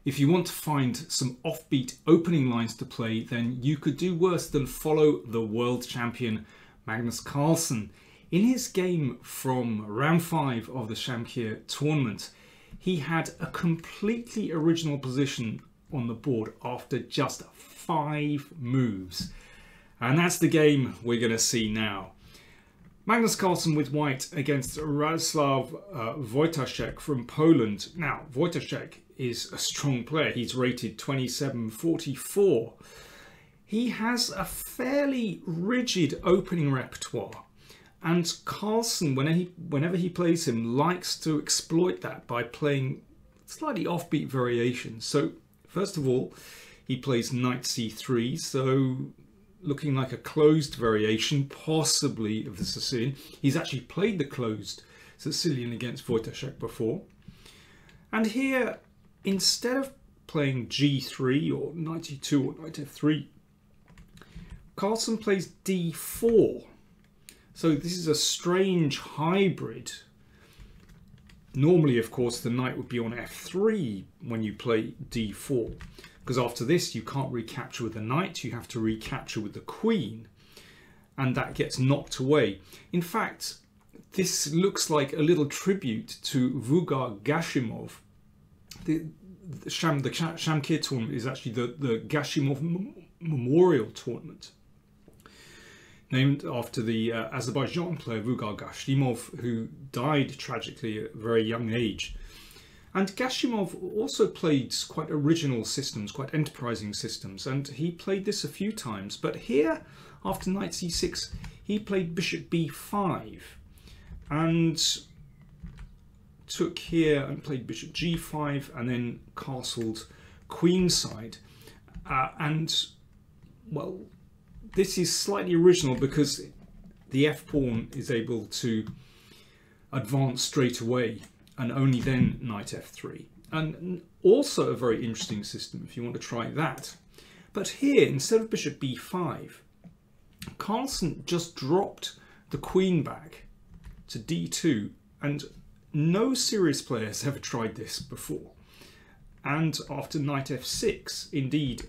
If you want to find some offbeat opening lines to play, then you could do worse than follow the world champion Magnus Carlsen. In his game from round 5 of the Shamkir tournament, he had a completely original position on the board after just 5 moves. And that's the game we're going to see now. Magnus Carlsen with white against Radoslav Wojtaszek from Poland. Now, Wojtaszek is a strong player. He's rated 2744. He has a fairly rigid opening repertoire. And Carlsen, whenever he plays him, likes to exploit that by playing slightly offbeat variations. So, first of all, he plays knight c3, so looking like a closed variation, possibly of the Sicilian. He's actually played the closed Sicilian against Wojtaszek before. And here, instead of playing g3 or knight e2 or knight f3, Carlsen plays d4. So this is a strange hybrid. Normally, of course, the knight would be on f3 when you play d4. Because after this, you can't recapture with the knight, you have to recapture with the queen. And that gets knocked away. In fact, this looks like a little tribute to Vugar Gashimov. The Shamkir tournament is actually the Gashimov Memorial Tournament, named after the Azerbaijan player Vugar Gashimov, who died tragically at a very young age. And Gashimov also played quite original systems, quite enterprising systems, and he played this a few times. But here, after knight c6, he played bishop b5 and took here and played bishop g5 and then castled queenside. And, well, this is slightly original because the f-pawn is able to advance straight away and only then knight f3. And also a very interesting system if you want to try that. But here, instead of bishop b5, Carlsen just dropped the queen back to d2, and no serious player has ever tried this before. And after knight f6, indeed,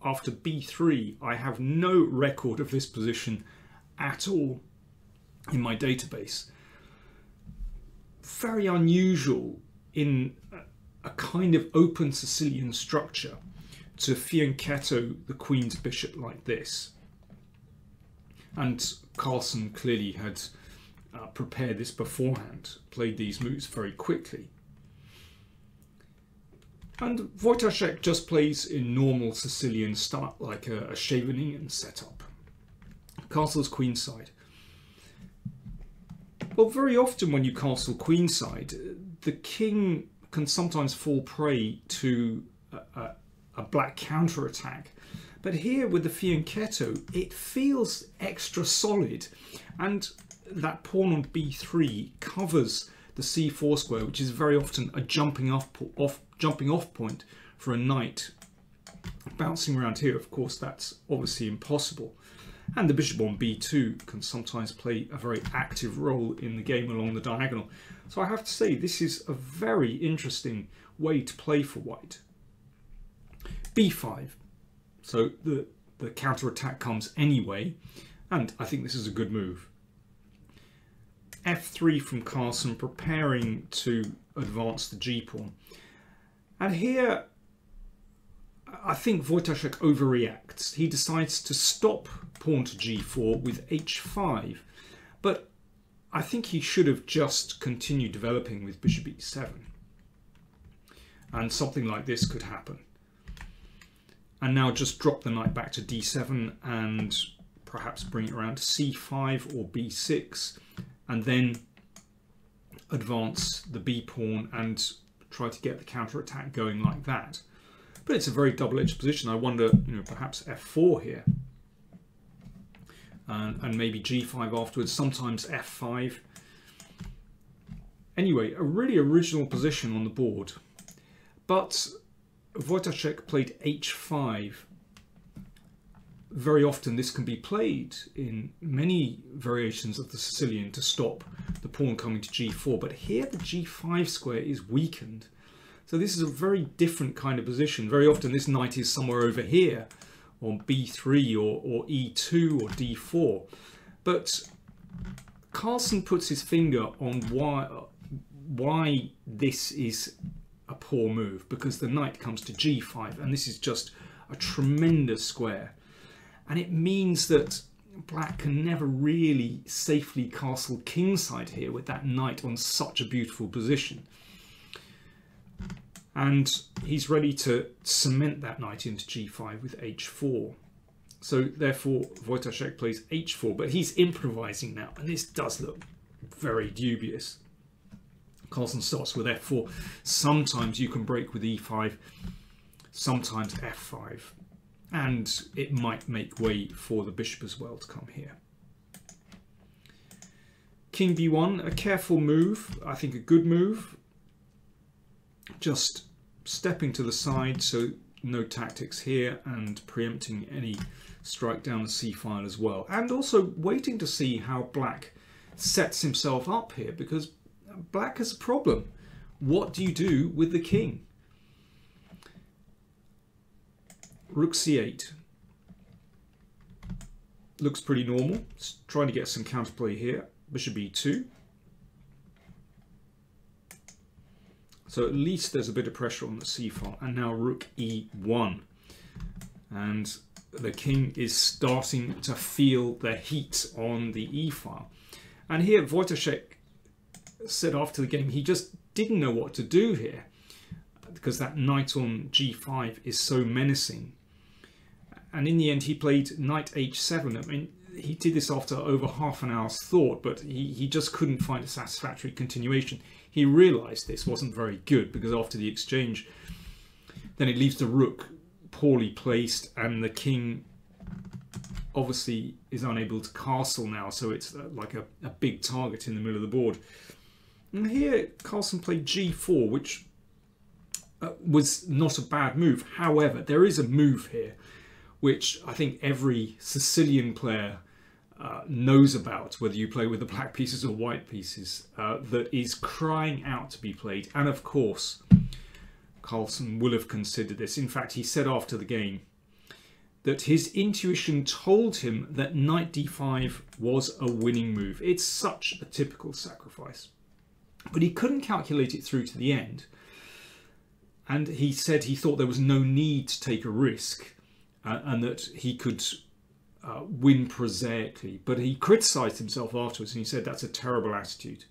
after b3, I have no record of this position at all in my database. Very unusual in a kind of open Sicilian structure to fianchetto the queen's bishop like this. And Carlsen clearly had prepared this beforehand, played these moves very quickly. And Wojtaszek just plays in normal Sicilian style, like a Scheveningen setup. Castles queenside. Well, very often when you castle queenside, the king can sometimes fall prey to a black counterattack. But here with the fianchetto, it feels extra solid, and that pawn on b3 covers the c4 square, which is very often a jumping off point for a knight. Bouncing around here, of course, that's obviously impossible. And the bishop on b2 can sometimes play a very active role in the game along the diagonal. So I have to say, this is a very interesting way to play for white. b5. So the counter-attack comes anyway, and I think this is a good move. f3 from Carlsen, preparing to advance the g-pawn. And here, I think Wojtaszek overreacts. He decides to stop pawn to g4 with h5, but I think he should have just continued developing with bishop e7. And something like this could happen. And now just drop the knight back to d7 and perhaps bring it around to c5 or b6, and then advance the b pawn and try to get the counter-attack going like that. But it's a very double-edged position. I wonder, perhaps f4 here. And maybe g5 afterwards, sometimes f5. Anyway, a really original position on the board. But Wojtaszek played h5. Very often this can be played in many variations of the Sicilian to stop the pawn coming to g4. But here the g5 square is weakened. So this is a very different kind of position. Very often this knight is somewhere over here on b3 or e2 or d4. But Carlsen puts his finger on why this is a poor move, because the knight comes to g5 and this is just a tremendous square, and it means that black can never really safely castle kingside here with that knight on such a beautiful position, and he's ready to cement that knight into g5 with h4. So therefore Wojtaszek plays h4, but he's improvising now, and this does look very dubious. Carlsen starts with f4. Sometimes you can break with e5, sometimes f5, and it might make way for the bishop as well to come here. King b1, a careful move, I think a good move. Just stepping to the side, so no tactics here, and preempting any strike down the c file as well, and also waiting to see how black sets himself up here, because black has a problem. What do you do with the king? Rook c8 looks pretty normal. It's trying to get some counterplay here. Bishop e2. So at least there's a bit of pressure on the c file. And now rook e1. And the king is starting to feel the heat on the e file. And here Wojtaszek said after the game he just didn't know what to do here, because that knight on g5 is so menacing. And in the end he played knight h7. I mean, he did this after over half an hour's thought, but he just couldn't find a satisfactory continuation. He realized this wasn't very good, because after the exchange then it leaves the rook poorly placed, and the king obviously is unable to castle now, so it's like a big target in the middle of the board. And here Carlsen played g4, which was not a bad move. However, there is a move here which I think every Sicilian player knows about, whether you play with the black pieces or white pieces, that is crying out to be played. And of course, Carlsen will have considered this. In fact, he said after the game that his intuition told him that knight d5 was a winning move. It's such a typical sacrifice. But he couldn't calculate it through to the end. And he said he thought there was no need to take a risk, and that he could win prosaically. But he criticised himself afterwards, and he said that's a terrible attitude.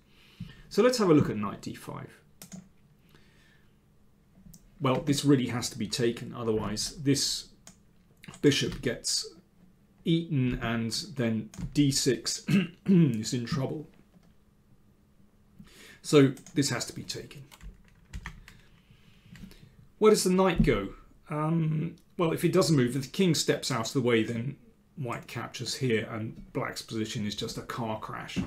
So let's have a look at knight d5. Well, this really has to be taken, otherwise this bishop gets eaten, and then d6 is in trouble. So this has to be taken. Where does the knight go? Well, if it doesn't move, if the king steps out of the way, then white captures here, and black's position is just a car crash.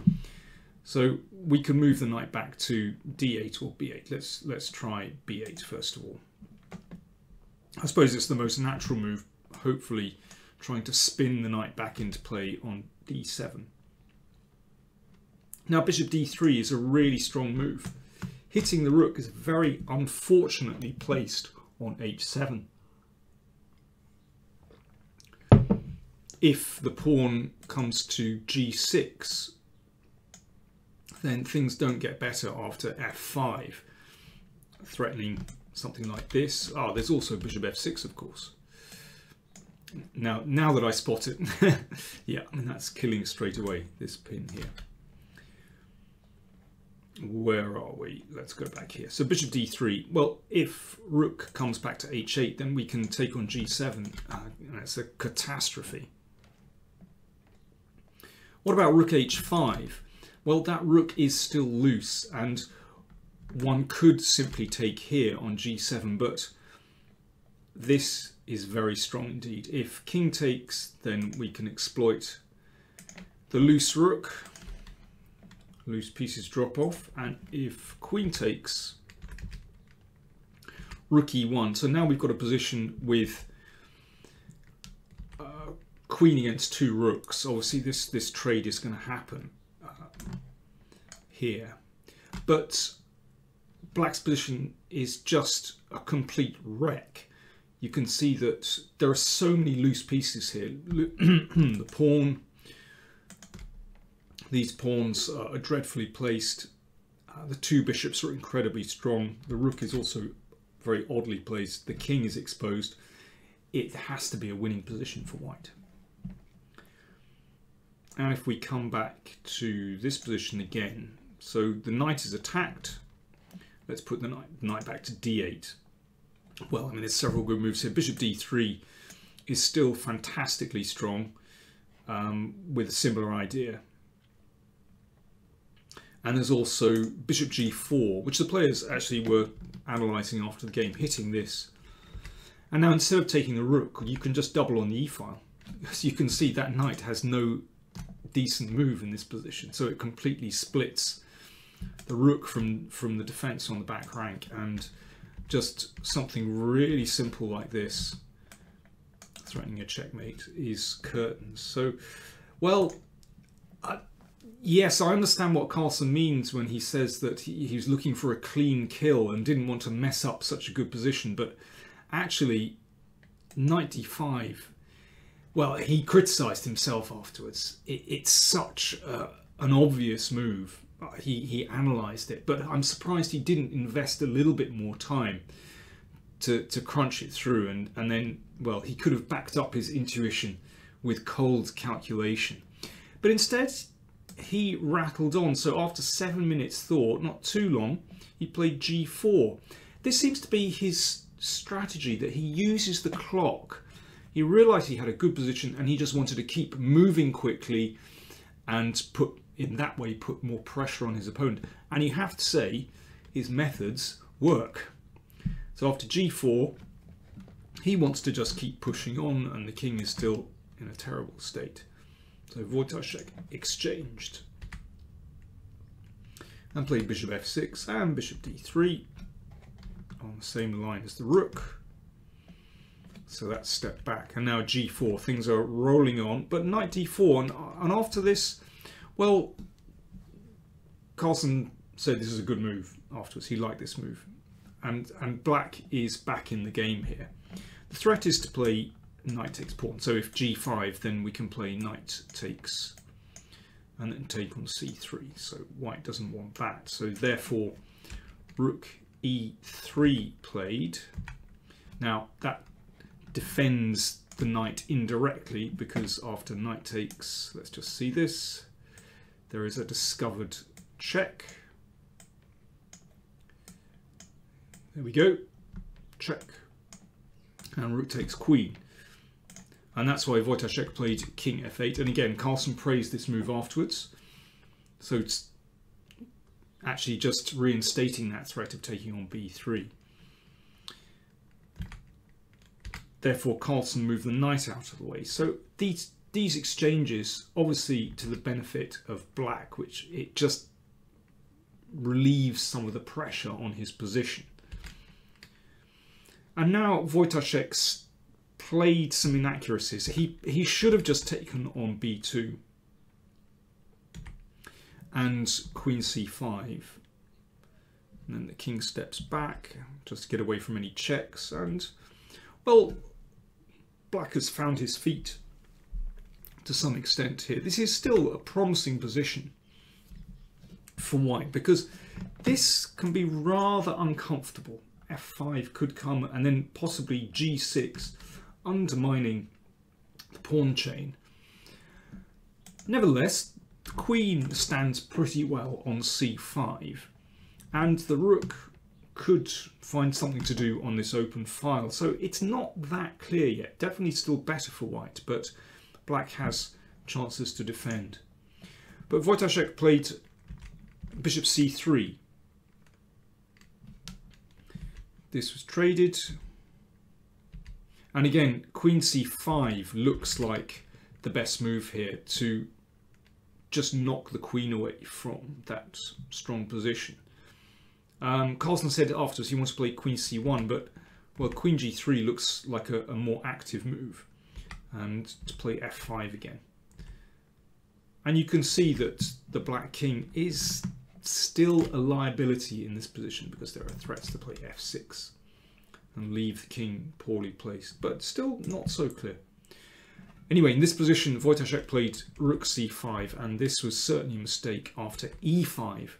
So we can move the knight back to d8 or b8. Let's try b8 first of all. I suppose it's the most natural move, hopefully trying to spin the knight back into play on d7. Now bishop d3 is a really strong move. Hitting the rook is very unfortunately placed on h7. If the pawn comes to g6, then things don't get better after f5, threatening something like this. Ah, there's also bishop f6, of course. Now that I spot it, yeah, I mean, that's killing straight away, this pin here. Where are we? Let's go back here. So bishop d3. Well, if rook comes back to h8, then we can take on g7. That's a catastrophe. What about rook h5? Well, that rook is still loose, and one could simply take here on g7, but this is very strong indeed. If king takes, then we can exploit the loose rook. Loose pieces drop off, and if queen takes, rook e1. So now we've got a position with queen against two rooks. Obviously this trade is going to happen here, but black's position is just a complete wreck. You can see that there are so many loose pieces here. The pawn, these pawns are dreadfully placed. The two bishops are incredibly strong. The rook is also very oddly placed. The king is exposed. It has to be a winning position for white. And if we come back to this position again, so the knight is attacked. Let's put the knight back to d8. Well, I mean, there's several good moves here. Bishop d3 is still fantastically strong, with a similar idea. And there's also bishop g4, which the players actually were analysing after the game, hitting this. And now instead of taking the rook, you can just double on the e-file. As you can see, that knight has no decent move in this position, so it completely splits the rook from the defence on the back rank, and just something really simple like this, threatening a checkmate, is curtains. So, well, yes, I understand what Carlsen means when he says that he was looking for a clean kill and didn't want to mess up such a good position, but actually, knight d5, well, he criticised himself afterwards. It's such an obvious move. He analysed it, but I'm surprised he didn't invest a little bit more time to crunch it through, and then, well, he could have backed up his intuition with cold calculation. But instead, he rattled on. So after 7 minutes thought, not too long, he played g4. This seems to be his strategy, that he uses the clock. He realised he had a good position and he just wanted to keep moving quickly and in that way put more pressure on his opponent. And you have to say his methods work. So after g4, he wants to just keep pushing on, and the king is still in a terrible state. So Wojtaszek exchanged and played bishop f6 and bishop d3 on the same line as the rook. So that's step back, and now g4. Things are rolling on, but knight d4, and after this, well, Carlsen said this is a good move afterwards. He liked this move, and black is back in the game here. The threat is to play knight takes pawn. So if g5, then we can play knight takes and then take on c3. So white doesn't want that. So therefore, rook e3 played. Now that defends the knight indirectly, because after knight takes, let's just see this, there is a discovered check. There we go, check, and rook takes queen. And that's why Wojtaszek played king f8. And again, Carlsen praised this move afterwards. So it's actually just reinstating that threat of taking on b3. Therefore, Carlsen moved the knight out of the way. So these exchanges, obviously to the benefit of black, which it just relieves some of the pressure on his position. And now Wojtaszek's played some inaccuracies. He should have just taken on b2 and queen c5, and then the king steps back just to get away from any checks, and well, black has found his feet to some extent here. This is still a promising position for white, because this can be rather uncomfortable. f5 could come, and then possibly g6, undermining the pawn chain. Nevertheless, the queen stands pretty well on c5, and the rook could find something to do on this open file. So it's not that clear yet. Definitely still better for white, but black has chances to defend. But Wojtaszek played bishop c3. This was traded. And again, queen c5 looks like the best move here to just knock the queen away from that strong position. Carlsen said afterwards he wants to play queen c1, but well, queen g3 looks like a more active move, and to play f5 again. And you can see that the black king is still a liability in this position because there are threats to play f6 and leave the king poorly placed, but still not so clear. Anyway, in this position, Wojtaszek played rook c5, and this was certainly a mistake after e5,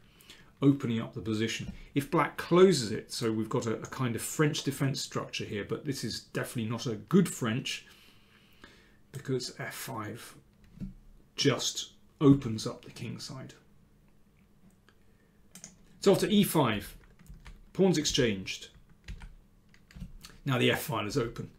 opening up the position. If black closes it, so we've got a kind of French defense structure here, but this is definitely not a good French, because f5 just opens up the king side. So after e5, pawns exchanged. Now the f-file is open,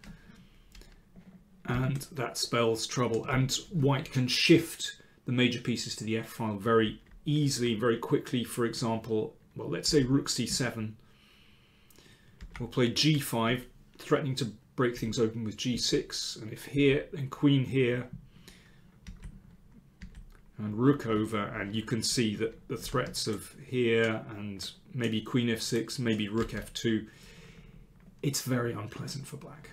and that spells trouble, and white can shift the major pieces to the f-file very easily, very quickly. For example, well, let's say rook c7. We'll play g5, threatening to break things open with g6, and if here, then queen here, and rook over, and you can see that the threats of here and maybe queen f6, maybe rook f2, it's very unpleasant for black.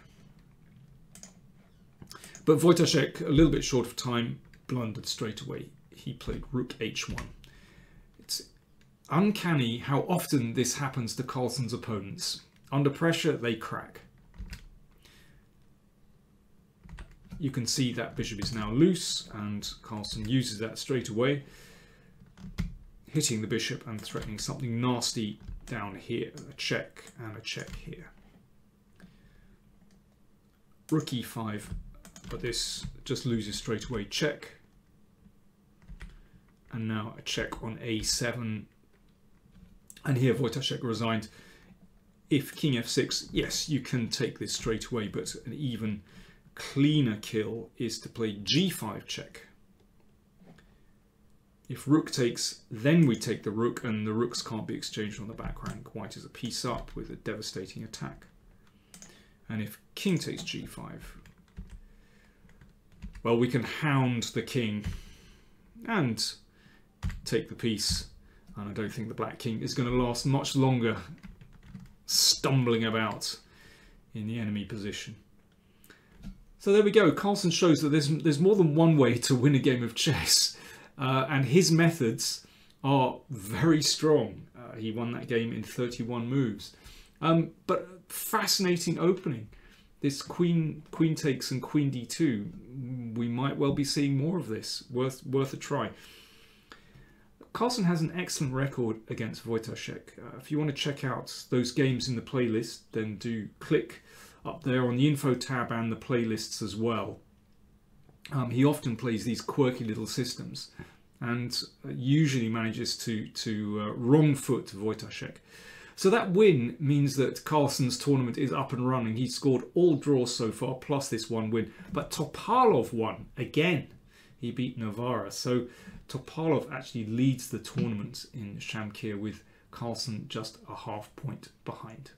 But Wojtaszek, a little bit short of time, blundered straight away. He played rook h1. It's uncanny how often this happens to Carlsen's opponents. Under pressure, they crack. You can see that bishop is now loose, and Carlsen uses that straight away, hitting the bishop and threatening something nasty down here, a check and a check here. Rook e5, but this just loses straight away, check. And now a check on a7. And here Wojtaszek resigned. If king f6, yes, you can take this straight away, but an even cleaner kill is to play g5 check. If rook takes, then we take the rook, and the rooks can't be exchanged on the back rank. White is a piece up with a devastating attack. And if king takes g5, well, we can hound the king and take the piece. And I don't think the black king is going to last much longer stumbling about in the enemy position. So there we go. Carlsen shows that there's more than one way to win a game of chess, and his methods are very strong. He won that game in 31 moves. But fascinating opening. This queen takes and queen d2. We might well be seeing more of this. Worth a try. Carlsen has an excellent record against Wojtaszek. If you want to check out those games in the playlist, then do click up there on the info tab and the playlists as well. He often plays these quirky little systems and usually manages to wrong foot Wojtaszek. So that win means that Carlsen's tournament is up and running. He's scored all draws so far, plus this one win. But Topalov won again. He beat Navarra. So Topalov actually leads the tournament in Shamkir, with Carlsen just a half point behind.